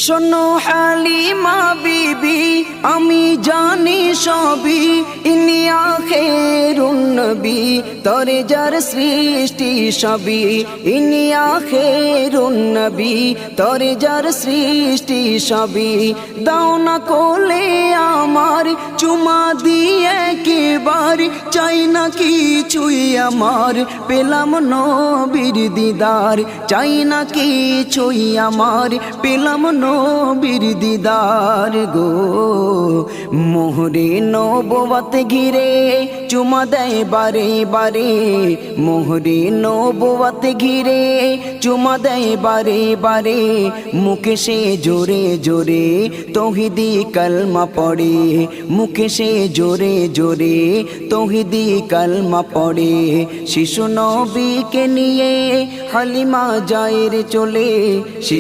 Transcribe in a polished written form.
শোনো হালিমা বিবি, আমি জানি সবই, ইনি আখেরুন নবী, তরে যার সৃষ্টি সবই, ইনি আখেরুন নবী, তরে যার সৃষ্টি সবই। দাও না কোলে আমার চুমা দিয়ে একবার, চাই না কিছুই আমার, পেলাম নবীর দিদার, চাই না কিছুই আমার, পেলাম নবীর দিদার গো। মোহরে নবুয়ত ঘিরে চুমা দেয় বারে বারে, মোহরে নবুয়ত ঘিরে চুমা দেয় বারে বারে, মুখে সে জোরে জোরে তৌহিদি কলমা পড়ে, মুখে সে জোরে জোরে তৌহিদি কলমা পড়ে। শিশু নবীকে নিয়ে হালিমা যায় রে চলে, শিশু